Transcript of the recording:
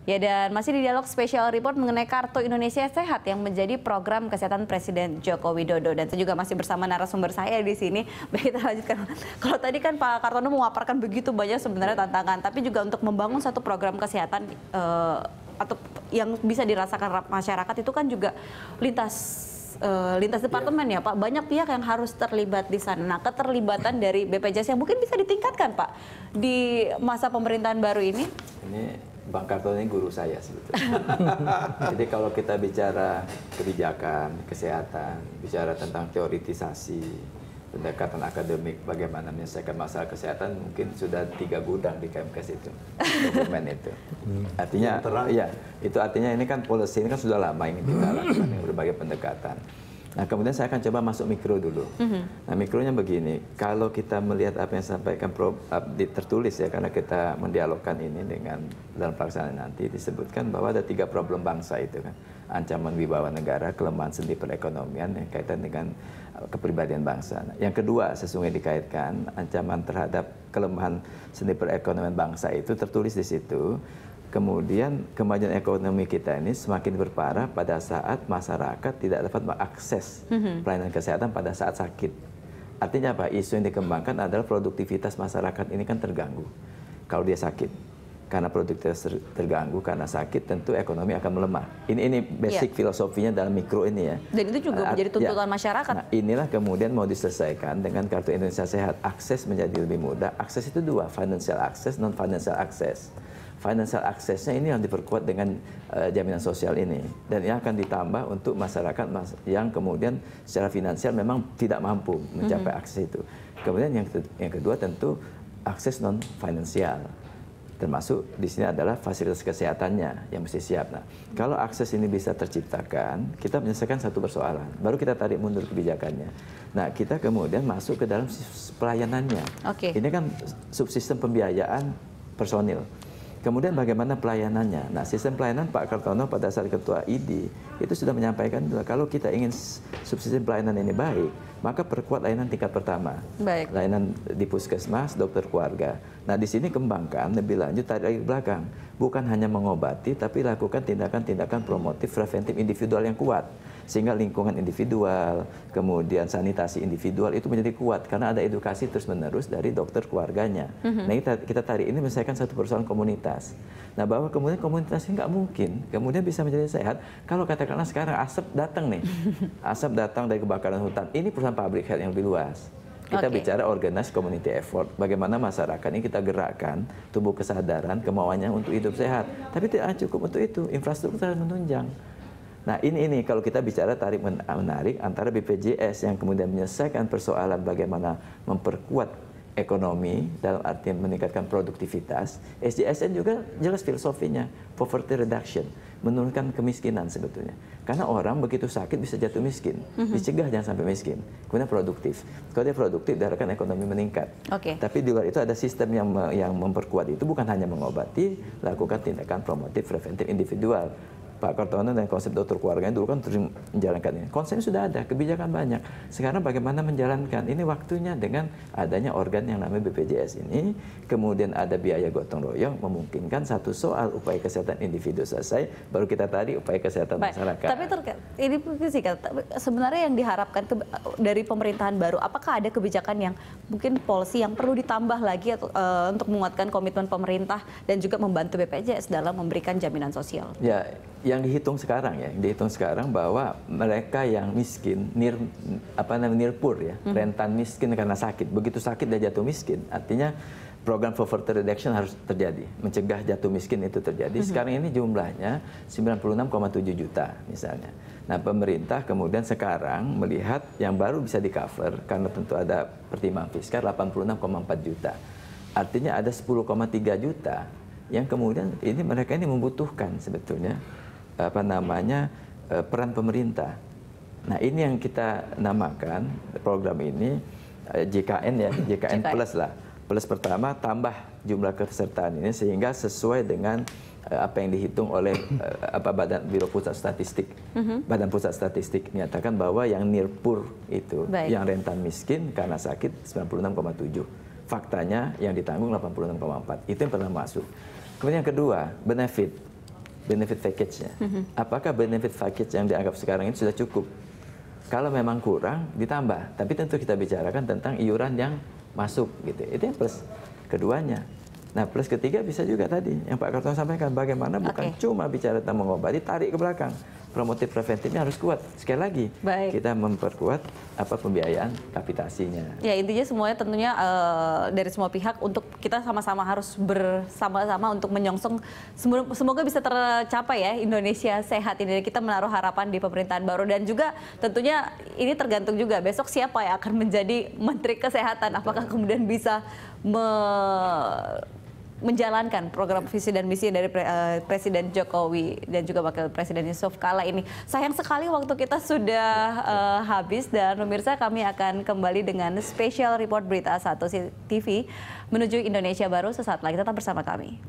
Ya, dan masih di dialog special report mengenai Kartu Indonesia Sehat yang menjadi program kesehatan Presiden Joko Widodo. Dan saya juga masih bersama narasumber saya di sini. Baik, kita lanjutkan. Kalau tadi kan Pak Kartono memaparkan begitu banyak sebenarnya tantangan, tapi juga untuk membangun satu program kesehatan atau yang bisa dirasakan masyarakat itu kan juga lintas departemen ya Pak, banyak pihak yang harus terlibat di sana. Nah, keterlibatan dari BPJS yang mungkin bisa ditingkatkan Pak di masa pemerintahan baru ini. Ini Bang Kartono ini guru saya sebetulnya. Jadi kalau kita bicara kebijakan, kesehatan, bicara tentang teoritisasi, pendekatan akademik, bagaimana menyelesaikan masalah kesehatan, mungkin sudah 3 gudang di KMKes itu, dokumen itu. Artinya, ya, itu artinya ini kan policy ini kan sudah lama ini kita lakukan berbagai pendekatan. Nah, kemudian saya akan coba masuk mikro dulu. Nah, mikronya begini, kalau kita melihat apa yang disampaikan tertulis ya, karena kita mendialogkan ini dengan dalam pelaksanaan nanti, disebutkan bahwa ada 3 problem bangsa itu kan. Ancaman wibawa negara, kelemahan sendi perekonomian yang kaitan dengan kepribadian bangsa. Nah, yang kedua sesungguhnya dikaitkan ancaman terhadap kelemahan sendi perekonomian bangsa itu tertulis di situ. Kemudian kemajuan ekonomi kita ini semakin berparah pada saat masyarakat tidak dapat mengakses pelayanan kesehatan pada saat sakit. Artinya apa? Isu yang dikembangkan adalah produktivitas masyarakat ini kan terganggu kalau dia sakit. Karena produktivitas terganggu karena sakit, tentu ekonomi akan melemah. Ini basic filosofinya dalam mikro ini ya. Dan itu juga menjadi tuntutan masyarakat. Nah, inilah kemudian mau diselesaikan dengan Kartu Indonesia Sehat. Akses menjadi lebih mudah. Akses itu 2, financial access, non-financial access. Financial access-nya ini yang diperkuat dengan jaminan sosial ini. Dan ini akan ditambah untuk masyarakat yang kemudian secara finansial memang tidak mampu mencapai akses itu. Kemudian yang kedua tentu akses non-finansial. Termasuk di sini adalah fasilitas kesehatannya yang mesti siap. Nah, kalau akses ini bisa terciptakan, kita menyelesaikan satu persoalan. Baru kita tarik mundur kebijakannya. Nah, kita kemudian masuk ke dalam pelayanannya. Ini kan subsistem pembiayaan personil. Kemudian bagaimana pelayanannya? Nah, sistem pelayanan Pak Kartono pada saat Ketua ID itu sudah menyampaikan bahwa kalau kita ingin subsistem pelayanan ini baik, maka perkuat layanan tingkat pertama. Baik. Layanan di puskesmas, dokter keluarga. Nah, di sini kembangkan lebih lanjut tarik ke belakang. Bukan hanya mengobati, tapi lakukan tindakan-tindakan promotif preventif individual yang kuat. Sehingga lingkungan individual, kemudian sanitasi individual itu menjadi kuat karena ada edukasi terus-menerus dari dokter keluarganya. Nah, kita tarik ini menyelesaikan satu persoalan komunitas. Nah, bahwa kemudian komunitas ini nggak mungkin kemudian bisa menjadi sehat kalau katakanlah sekarang asap datang nih, asap datang dari kebakaran hutan. Ini perusahaan public health yang lebih luas. Kita bicara organize community effort, bagaimana masyarakat ini kita gerakkan, tumbuh kesadaran, kemauannya untuk hidup sehat. Tapi tidak cukup untuk itu, infrastruktur harus menunjang. Nah, ini kalau kita bicara tarik menarik antara BPJS yang kemudian menyelesaikan persoalan bagaimana memperkuat ekonomi dalam artian meningkatkan produktivitas, SDSN juga jelas filosofinya, poverty reduction, menurunkan kemiskinan sebetulnya. Karena orang begitu sakit bisa jatuh miskin, dicegah jangan sampai miskin, kemudian produktif. Kalau dia produktif, diharapkan ekonomi meningkat. Tapi di luar itu ada sistem yang memperkuat itu bukan hanya mengobati, lakukan tindakan promotif, preventif individual. Pak Kartono dan konsep dokter keluarganya dulu kan terus menjalankan ini. Konsepnya sudah ada, kebijakan banyak. Sekarang bagaimana menjalankan? Ini waktunya dengan adanya organ yang namanya BPJS ini, kemudian ada biaya gotong royong, memungkinkan satu soal upaya kesehatan individu selesai, baru kita tarik upaya kesehatan masyarakat. Tapi ini sih sebenarnya yang diharapkan dari pemerintahan baru, apakah ada kebijakan yang mungkin policy yang perlu ditambah lagi atau, untuk menguatkan komitmen pemerintah dan juga membantu BPJS dalam memberikan jaminan sosial? Ya, yang dihitung sekarang bahwa mereka yang miskin nirpur ya, rentan miskin karena sakit, begitu sakit dia jatuh miskin, artinya program poverty reduction harus terjadi, mencegah jatuh miskin itu terjadi. Sekarang ini jumlahnya 96,7 juta misalnya. Nah, pemerintah kemudian sekarang melihat yang baru bisa di cover karena tentu ada pertimbangan fiskal 86,4 juta. Artinya ada 10,3 juta yang kemudian mereka ini membutuhkan sebetulnya peran pemerintah. Nah, ini yang kita namakan program ini JKN ya, JKN plus lah. Plus pertama tambah jumlah kesertaan ini sehingga sesuai dengan apa yang dihitung oleh Badan Biro Pusat Statistik. Badan Pusat Statistik menyatakan bahwa yang nirpur itu, yang rentan miskin karena sakit 96,7. Faktanya yang ditanggung 86,4. Itu yang pernah masuk. Kemudian yang kedua, benefit. benefit package-nya. Apakah benefit package yang dianggap sekarang ini sudah cukup? Kalau memang kurang, ditambah. Tapi tentu kita bicarakan tentang iuran yang masuk, gitu. Itu yang plus keduanya. Nah, plus ketiga bisa juga tadi yang Pak Kartono sampaikan, bagaimana bukan cuma bicara tentang mengobati, tarik ke belakang. Promotif preventifnya harus kuat. Sekali lagi, kita memperkuat pembiayaan kapitasinya. Ya, intinya semuanya tentunya dari semua pihak untuk kita sama-sama harus bersama-sama untuk menyongsong semoga bisa tercapai ya Indonesia sehat ini. Kita menaruh harapan di pemerintahan baru dan juga tentunya ini tergantung juga besok siapa yang akan menjadi Menteri Kesehatan. Apakah kemudian bisa menjalankan program visi dan misi dari Presiden Jokowi dan juga Wakil Presiden Yusuf Kala ini. Sayang sekali waktu kita sudah habis dan pemirsa kami akan kembali dengan special report Berita 1 TV menuju Indonesia Baru sesaat lagi. Tetap bersama kami.